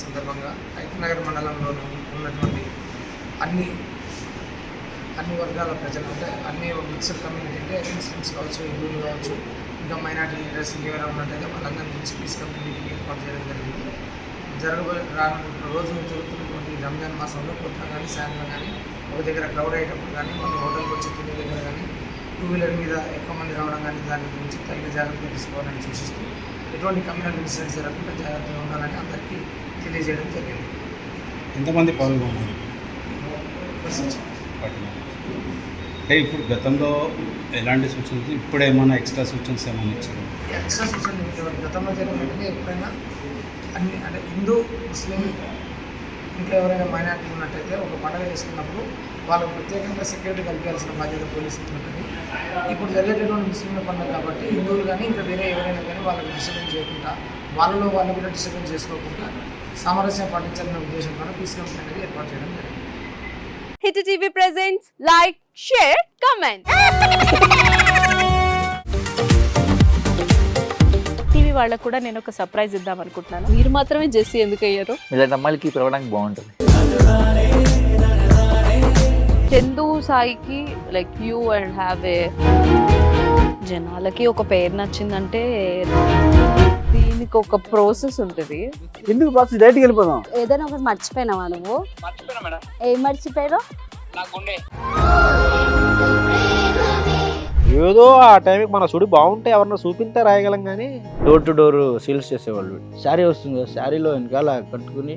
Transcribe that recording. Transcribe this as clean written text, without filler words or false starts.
సందర్భంగా ఐక్యనగర్ మండలంలోని ఉన్నటువంటి అన్ని వర్గాల ప్రజలు అంటే అన్ని మిక్స్డ్ కమ్యూనిటీ అంటే ముస్లిమ్స్ కావచ్చు, హిందువులు కావచ్చు, ఇంకా మైనార్టీ లీడర్స్ ఇంకెవరైనా ఉన్నట్టయితే వాళ్ళందరినీ గురించి పీస్ కమిటీ మీటింగ్ ఏర్పాటు చేయడం జరిగింది. రోజు జరుగుతున్నటువంటి రంజాన్ మాసంలో పొద్దున కానీ సాయంత్రం కానీ ఒక దగ్గర క్రౌడ్ అయ్యేటప్పుడు కానీ వాళ్ళు హోటల్కి వచ్చి తినే దగ్గర కానీ 2 వీలర్ మీద ఎక్కువ మంది రావడం కానీ దాని గురించి తగిన జాగ్రత్తలు తీసుకోవాలని సూచిస్తూ ఎటువంటి కమ్యూనల్ ఇన్సిడెంట్స్ జరగకుండా జాగ్రత్తగా ఉండాలని అందరికీ తెలియజేయడం జరిగింది. ఎంతమంది పాల్గొన్నారు? అంటే ఇప్పుడు గతంలో ఎలాంటి సూచనలు, ఇప్పుడు ఏమైనా ఎక్స్ట్రా సూచనలు ఏమైనా ఇచ్చారు? ఎక్స్ట్రా సూచనలు ఇచ్చేవాడు గతంలో జరిగినట్టుగా ఎప్పుడైనా అన్ని అంటే హిందూ, ముస్లిం ఇంకా ఎవరైనా మైనార్టీ ఉన్నట్టయితే ఒక పండుగ చేసుకున్నప్పుడు వాళ్ళకు ప్రత్యేకంగా సెక్యూరిటీ కల్పించాల్సిన బాధ్యత పోలీసులకు ఉంటుంది. ఇప్పుడు జరిగేటటువంటి ముస్లింల పండుగ కాబట్టి హిందువులు కానీ ఇంకా వేరే ఎవరైనా కానీ వాళ్ళకి డిస్టర్బెన్స్ చేయకుండా వాళ్ళు కూడా డిస్టర్బెన్స్ చేసుకోకుండా సామరస్యం పాటించాలనే ఉద్దేశంతో పీస్ కమిటీ అనేది ఏర్పాటు చేయడం జరిగింది. Hit TV presents like, share, comment. TV వాళ్ళకు కూడా నేను ఒక సర్ప్రైజ్ ఇద్దాం అనుకుంటున్నాను. మీరు మాత్రమే జెస్సీ ఎందుకు అయ్యారు? ఇలాంటి అమ్మాయిలకి పిలవడానికి బాగుంటుంది. చందు సాయికి like you and have a జనాలకి ఒక పేరు నచ్చిందంటే దీనికి ఒక ప్రాసెస్ ఉంటుంది. ఎందుకు ప్రాసెస్ డైరెక్ట్గా వెళ్ళిపోదాం. ఏదైనా ఒకటి మర్చిపోయినావా నువ్వు? ఏం మర్చిపోయావు? ఏదో ఆ టైంకి మన సుడి బాగుంటే ఎవరన్నా చూపిస్తే రాయగలం కానీ డోర్ టు డోర్ సేల్స్ చేసేవాళ్ళు. శారీ వస్తుంది, శారీలో వెనకాల కట్టుకుని